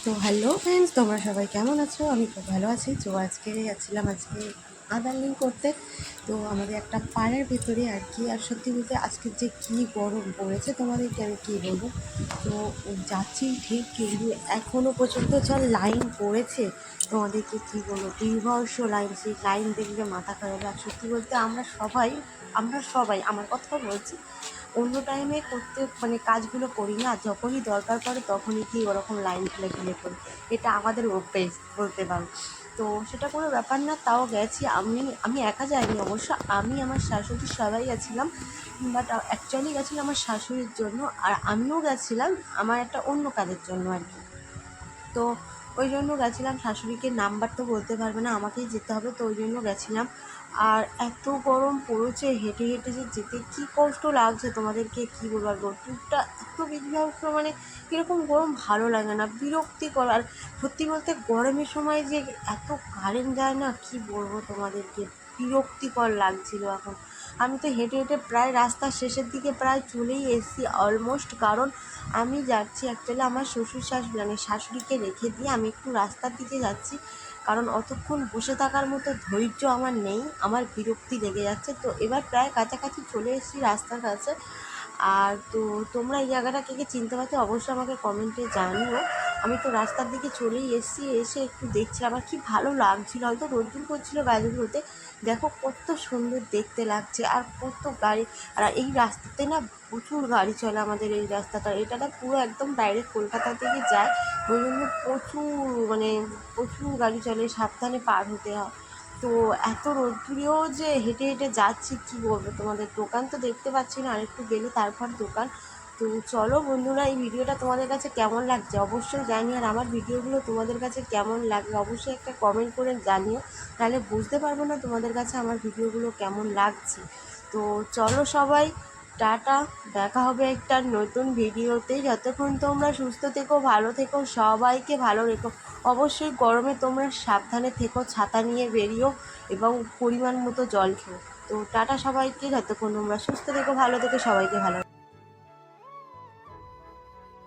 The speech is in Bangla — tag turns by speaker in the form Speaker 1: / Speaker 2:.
Speaker 1: তো হ্যালো ফ্রেন্ডস, তোমরা সবাই কেমন আছো? আমি খুব ভালো আছি। তো আজকে যাচ্ছিলাম আধার লিঙ্ক করতে। তো আমাদের একটা পাড়ার ভেতরে আর কি। আর সত্যি বলতে আজকে যে কী গরম পড়েছে তোমাদেরকে আমি কী বলবো। তো যাচ্ছি ঠিক, কিন্তু এখনও পর্যন্ত যা লাইন পড়েছে তোমাদেরকে কী বলবো, দীর্ঘর্ষ লাইন। সেই লাইন দেখলে মাথা খারাপ। আর সত্যি বলতে আমরা সবাই আমার কথা বলছি, অন্য টাইমে করতে মানে কাজগুলো করি না, যখনই দরকার পড়ে তখনই কি ওরকম লাইন ঠেলে করি। এটা আমাদের অভ্যেস বলতে পারো। তো সেটা কোনো ব্যাপার না, তাও গেছি। আমি একা যাইনি অবশ্য, আমি আমার শাশুড়ি সবাই গেছিলাম। বাট অ্যাকচুয়ালি গেছিলাম আমার শাশুড়ির জন্য, আর আমিও গেছিলাম আমার একটা অন্য কাজের জন্য আর কি। তো ওই জন্য গেছিলাম। শাশুড়িকে নাম্বার তো বলতে পারবে না, আমাকেই যেতে হবে, তো ওই জন্য গেছিলাম। আর এত গরম পড়েছে, হেঁটে হেঁটে যে যেতে কী কষ্ট লাগছে তোমাদেরকে কী বলবো। আর রোদ্দুরটা এত বিভৎস, মানে কীরকম গরম ভালো লাগে না, বিরক্তিকর। আর সত্যি বলতে গরমের সময় যে এত কারেন্ট যায় না, কি বলবো তোমাদেরকে, বিরক্তিকর লাগছিল এখন। আমি তো হেঁটে হেঁটে প্রায় রাস্তার শেষের দিকে প্রায় চলেই এসেছি অলমোস্ট। কারণ আমি যাচ্ছি অ্যাকচুয়ালি আমার শ্বশুর শাশুড়িকে রেখে দিয়ে আমি একটু রাস্তার দিকে যাচ্ছি। কারণ অতক্ষণ বসে থাকার মতো ধৈর্য আমার নেই, আমার বিরক্তি লেগে যাচ্ছে। তো এবার প্রায় কাছাকাছি চলে এসেছি রাস্তার কাছে। আর তো তোমরা এই জায়গাটা কে কে চিনতে পারছো অবশ্যই আমাকে কমেন্টে জানিও। আমি তো রাস্তার দিকে চলেই এসেছি, এসে একটু দেখছি আমার কি ভালো লাগছিল। হয়তো রোদ্দুর করছিল গাড়িগুলোতে, দেখো কত সুন্দর দেখতে লাগছে। আর কত গাড়ি, আর এই রাস্তাতে না প্রচুর গাড়ি চলে। আমাদের এই রাস্তাটা, এটা না পুরো একদম ডাইরেক্ট কলকাতা থেকে যায়, ওই জন্য প্রচুর গাড়ি চলে, সাবধানে পার হতে হয়। তো এত রোদ্দুরেও যে হেঁটে হেঁটে যাচ্ছি, কী বলবো তোমাদের। দোকান তো দেখতে পাচ্ছি না, আরেকটু গেলে তারপর দোকান। তো চলো বন্ধুরা, এই ভিডিওটা তোমাদের কাছে কেমন লাগছে অবশ্যই জানিও। আর আমার ভিডিওগুলো তোমাদের কাছে কেমন লাগে অবশ্যই একটা কমেন্ট করে জানিও, তাহলে বুঝতে পারবো না তোমাদের কাছে আমার ভিডিওগুলো কেমন লাগছে। তো চলো সবাই, টাটা, দেখা হবে একটা নতুন ভিডিওতে। যতক্ষণ তোমরা সুস্থ থেকো, ভালো থেকো, সবাইকে ভালো রেখো। অবশ্যই গরমে তোমরা সাবধানে থেকো, ছাতা নিয়ে বেরিও এবং পরিমাণ মতো জল খেও। তো টাটা সবাইকে, যতক্ষণ তোমরা সুস্থ থেকো, ভালো থেকো, সবাইকে ভালো।